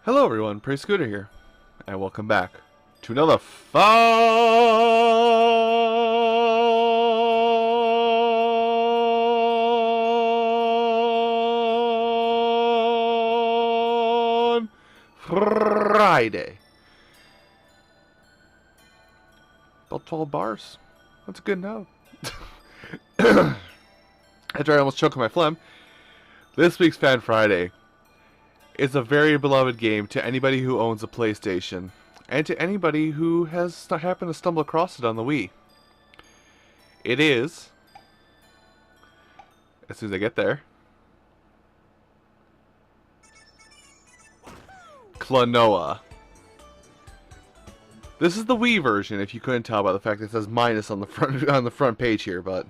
Hello everyone, Praise Scooter here, and welcome back to another fun Friday. About 12 bars. That's a good note. After I almost choked on my phlegm, this week's Fan Friday is a very beloved game to anybody who owns a PlayStation, and to anybody who has happened to stumble across it on the Wii. It is, as soon as I get there, Klonoa. This is the Wii version, if you couldn't tell by the fact that it says minus on the front page here, but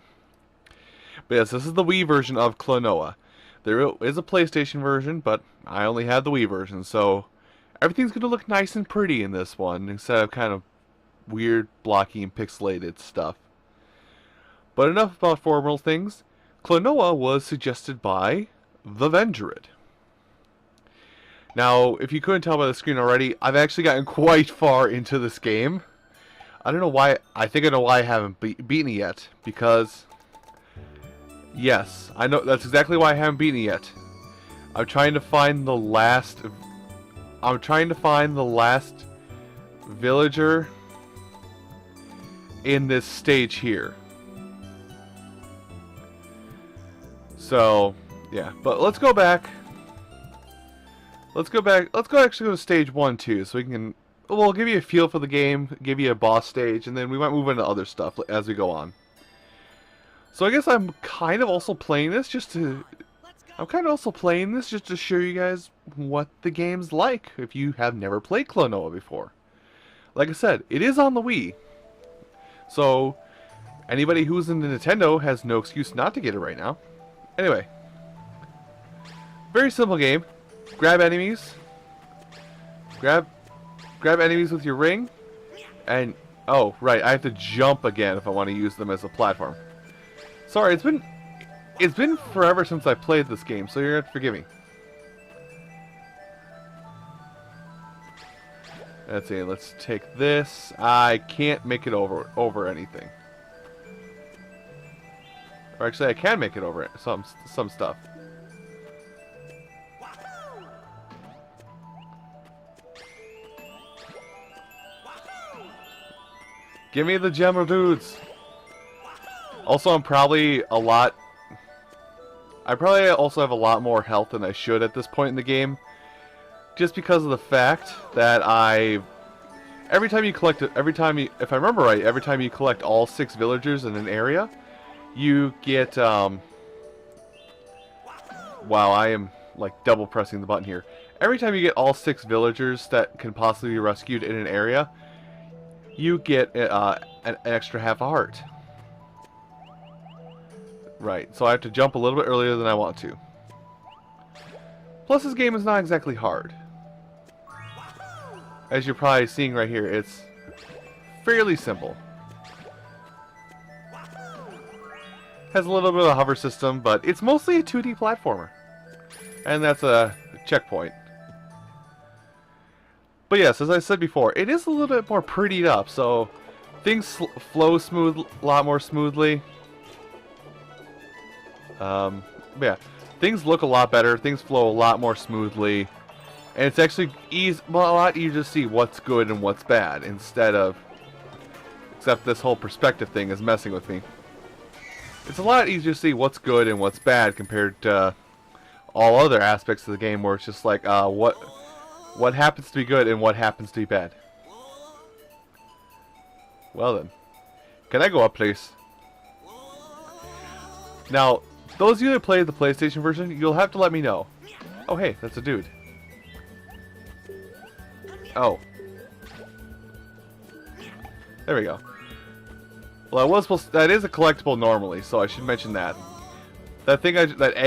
yes, this is the Wii version of Klonoa. There is a PlayStation version, but I only have the Wii version, so everything's going to look nice and pretty in this one, instead of kind of weird, blocky, and pixelated stuff. But enough about formal things. Klonoa was suggested by the Vendrid. Now, if you couldn't tell by the screen already, I've actually gotten quite far into this game. I don't know why, I think I know why I haven't beaten it yet, because yes, I know, that's exactly why I haven't beaten it yet. I'm trying to find the last villager in this stage here. So, yeah, but let's go back. Let's go actually go to stage 1 too, so we can, we'll give you a feel for the game, give you a boss stage, and then we might move into other stuff as we go on. So I guess I'm kind of also playing this just to show you guys what the game's like if you have never played Klonoa before. Like I said, it is on the Wii. So anybody who's in the Nintendo has no excuse not to get it right now. Anyway, very simple game. Grab enemies. Grab enemies with your ring, and oh right, I have to jump again if I want to use them as a platform. Sorry, it's been forever since I played this game, so you're gonna have to forgive me. Let's see, let's take this. I can't make it over anything. Or actually, I can make it over some stuff. Give me the gem dudes. Also, I probably also have a lot more health than I should at this point in the game, just because of the fact that if I remember right, every time you collect all 6 villagers in an area, you get, wow, I am like double pressing the button here. Every time you get all 6 villagers that can possibly be rescued in an area, you get an extra half a heart. Right, so I have to jump a little bit earlier than I want to. Plus, this game is not exactly hard. As you're probably seeing right here, it's fairly simple. Has a little bit of a hover system, but it's mostly a 2D platformer. And that's a checkpoint. But yes, as I said before, it is a little bit more prettied up, so things flow a lot more smoothly. Yeah, things look a lot better, things flow a lot more smoothly, and it's actually a lot easier to see what's good and what's bad, except this whole perspective thing is messing with me. It's a lot easier to see what's good and what's bad compared to all other aspects of the game where it's just like, what happens to be good and what happens to be bad. Well then, can I go up, please? Now, those of you that played the PlayStation version, you'll have to let me know. Oh hey, that's a dude. Oh. There we go. Well, that is a collectible normally, so I should mention that. That egg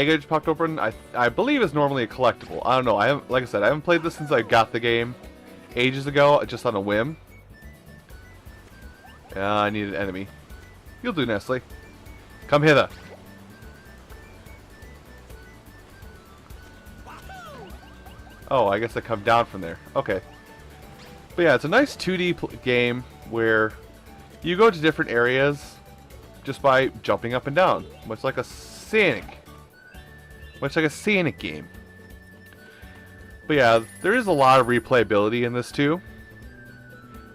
I just popped open, I believe is normally a collectible. I don't know. Like I said, I haven't played this since I got the game ages ago, just on a whim. I need an enemy. You'll do, Nestle. Come hither. Oh, I guess I come down from there. Okay. But yeah, it's a nice 2D game where you go to different areas just by jumping up and down, much like a scenic game. But yeah, there is a lot of replayability in this too.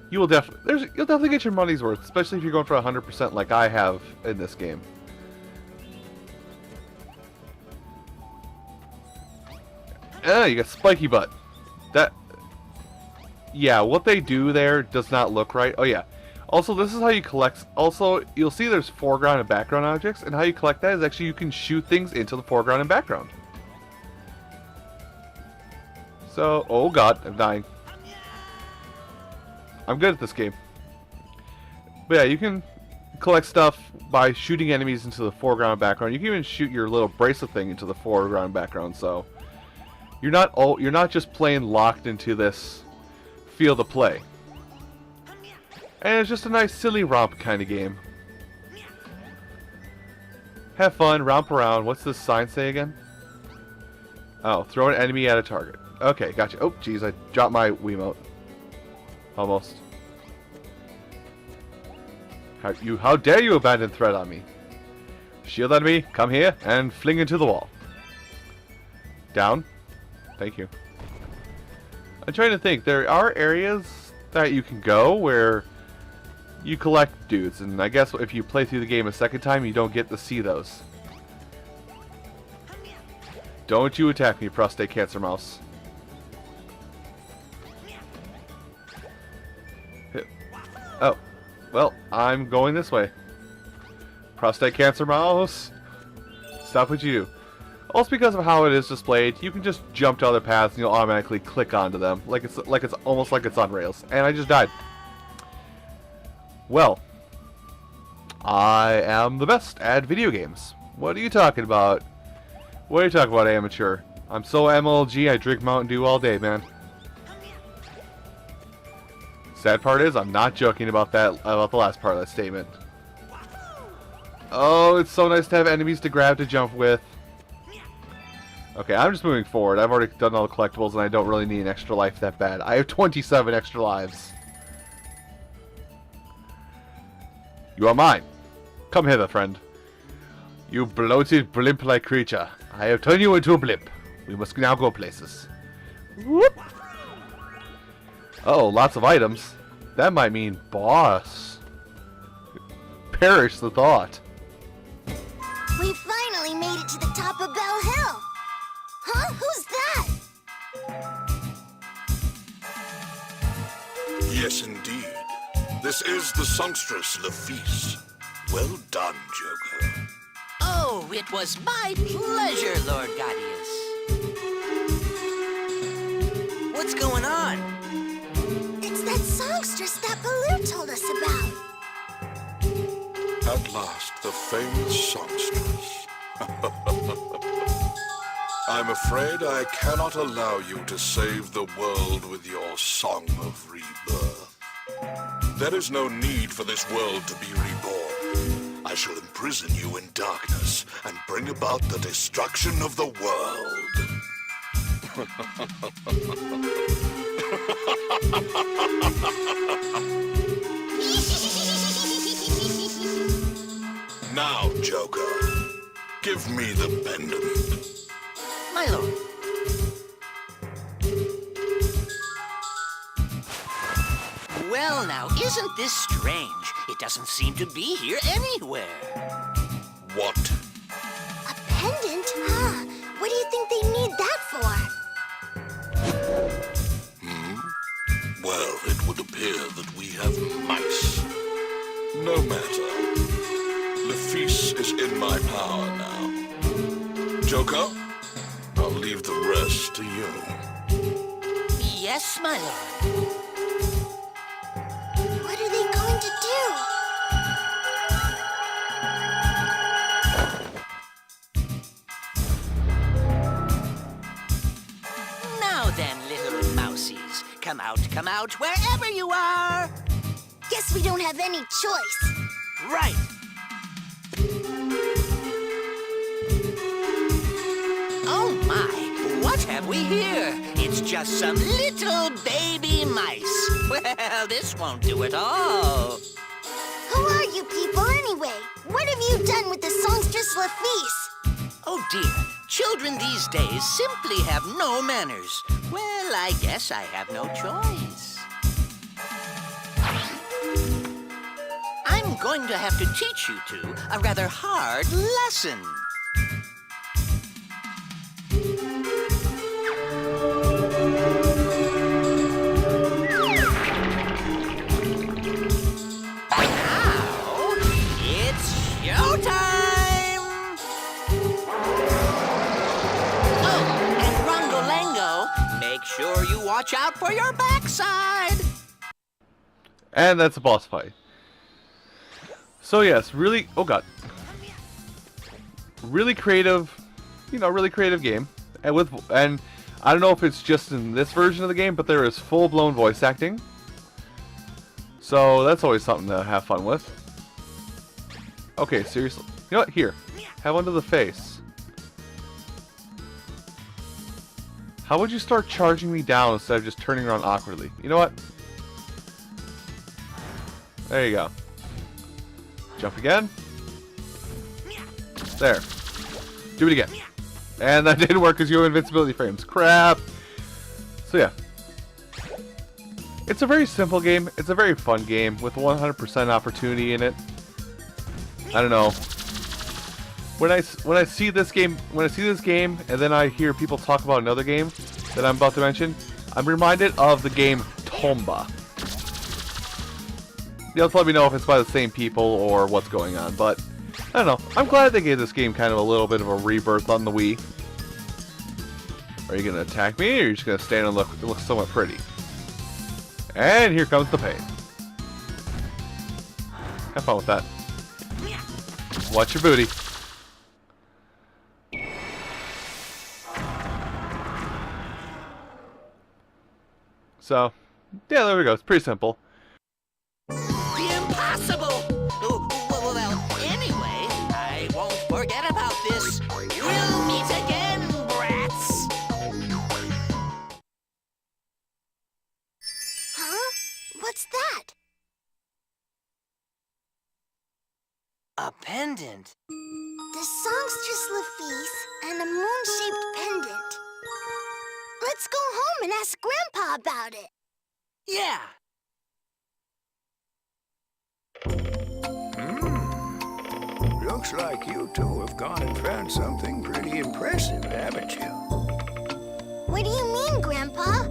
You'll definitely get your money's worth, especially if you're going for 100% like I have in this game. You got spiky butt. Yeah, what they do there does not look right. Oh yeah. Also, this is how you collect. Also, you'll see there's foreground and background objects, and how you collect that is actually you can shoot things into the foreground and background. So, oh god, I'm dying. I'm good at this game. But yeah, you can collect stuff by shooting enemies into the foreground and background. You can even shoot your little bracelet thing into the foreground and background. So you're not just playing locked into this field of play. And it's just a nice silly romp kind of game. Have fun, romp around. What's this sign say again? Oh, throw an enemy at a target. Okay, gotcha. Oh, jeez, I dropped my Wiimote. Almost. How dare you abandon threat on me? Shield enemy, come here and fling into the wall. Down. Thank you. I'm trying to think. There are areas that you can go where you collect dudes, and I guess if you play through the game a second time, you don't get to see those. Don't you attack me, prostate cancer mouse. Oh, well, I'm going this way. Prostate cancer mouse, stop what you do. Also, because of how it is displayed, you can just jump to other paths and you'll automatically click onto them, like it's almost like it's on rails. And I just died. Well, I am the best at video games. What are you talking about? What are you talking about, amateur? I'm so MLG, I drink Mountain Dew all day, man. Sad part is, I'm not joking about the last part of that statement. Oh, it's so nice to have enemies to grab to jump with. Okay, I'm just moving forward. I've already done all the collectibles, and I don't really need an extra life that bad. I have 27 extra lives. You are mine. Come hither, friend. You bloated blimp-like creature. I have turned you into a blimp. We must now go places. Whoop. Uh-oh, lots of items. That might mean boss. Perish the thought. We finally made it to the top of Bell Hill. Huh? Who's that? Yes, indeed. This is the Songstress Lefise. Well done, Joker. Oh, it was my pleasure, Lord Gaudius. What's going on? It's that songstress that Baloo told us about. At last, the famous Songstress. I'm afraid I cannot allow you to save the world with your song of rebirth. There is no need for this world to be reborn. I shall imprison you in darkness and bring about the destruction of the world. Now, Joker, give me the pendant. My lord. Well, now, isn't this strange? It doesn't seem to be here anywhere. What? A pendant? Huh. What do you think they need that for? Well, it would appear that we have mice. No matter. Lefise is in my power now. Joker, I'll leave the rest to you. Yes, my lord. What are they going to do? Now then, little mousies, come out, wherever you are. Guess we don't have any choice. Right. Oh my, what have we here? It's just some little baby mice. Well, this won't do at all. Who are you people anyway? What have you done with the Songstress Lafise? Oh dear, children these days simply have no manners. Well, I guess I have no choice. I'm going to have to teach you two a rather hard lesson. Now, it's showtime! Oh, and Rongolango, make sure you watch out for your backside! And that's a boss fight. So yes, really, oh god, really creative, you know, really creative game, and I don't know if it's just in this version of the game, but there is full-blown voice acting, so that's always something to have fun with. Okay, seriously, you know what? Here, have one to the face. How would you start charging me down instead of just turning around awkwardly? You know what? There you go. Jump again. There. Do it again. And that didn't work because you have invincibility frames. Crap. So yeah. It's a very simple game. It's a very fun game with 100% opportunity in it. I don't know. When I see this game, and then I hear people talk about another game that I'm about to mention, I'm reminded of the game Tomba. You'll let me know if it's by the same people or what's going on, but I don't know. I'm glad they gave this game kind of a little bit of a rebirth on the Wii. Are you going to attack me, or are you just going to stand and look? It looks somewhat pretty. And here comes the pain. Have fun with that. Watch your booty. So, yeah, there we go. It's pretty simple. Impossible! Well, anyway, I won't forget about this. We'll meet again, brats! Huh? What's that? A pendant. The Songstress Lafise and a moon-shaped pendant. Let's go home and ask Grandpa about it. Yeah. Looks like you two have gone and found something pretty impressive, haven't you? What do you mean, Grandpa?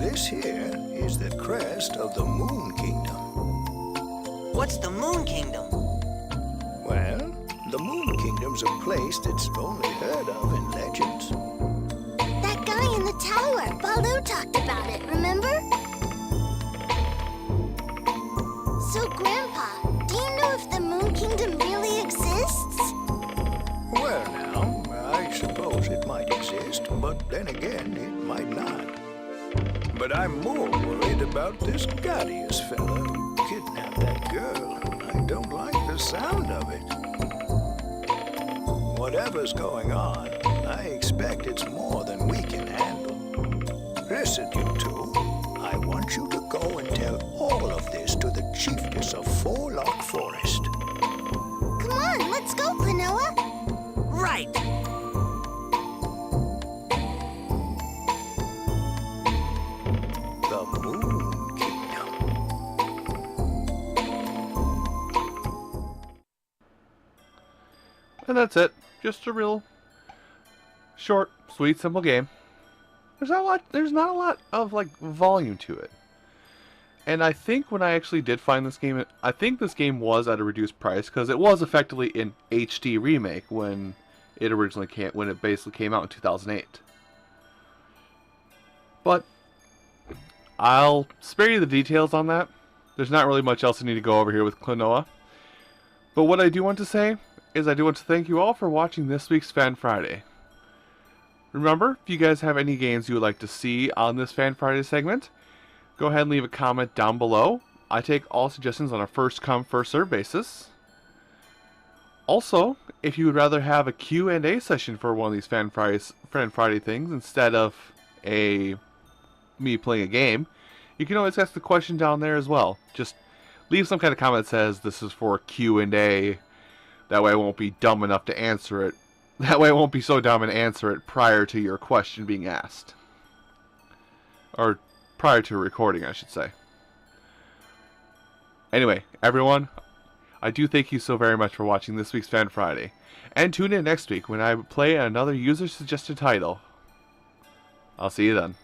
This here is the crest of the Moon Kingdom. What's the Moon Kingdom? Well, the Moon Kingdom's a place that's only heard of in legends. That guy in the tower, Baloo talked about it, remember? So, Grandpa, do you know if the Moon Kingdom really exists? Well, now, I suppose it might exist, but then again, it might not. But I'm more worried about this Gaudius fella who kidnapped that girl. I don't like the sound of it. Whatever's going on, I expect it's more than we can handle. Listen, you two. I want you to go and tell all of this to the chiefess of Four-Lock Forest. Come on, let's go, Klonoa. Right. The Moon Kingdom. And that's it. Just a real short, sweet, simple game. There's not a lot of like volume to it. And I think when I actually did find this game, I think this game was at a reduced price because it was effectively an HD remake when it basically came out in 2008. But I'll spare you the details on that. There's not really much else I need to go over here with Klonoa. But what I do want to say is I do want to thank you all for watching this week's Fan Friday. Remember, if you guys have any games you would like to see on this Fan Friday segment, go ahead and leave a comment down below. I take all suggestions on a first come, first served basis. Also, if you would rather have a Q&A session for one of these Fan Friday things instead of me playing a game, you can always ask the question down there as well. Just leave some kind of comment that says this is for Q&A. That way I won't be dumb enough to answer it. That way I won't be so dumb and answer it prior to your question being asked. Or prior to a recording, I should say. Anyway, everyone, I do thank you so very much for watching this week's Fan Friday. And tune in next week when I play another user-suggested title. I'll see you then.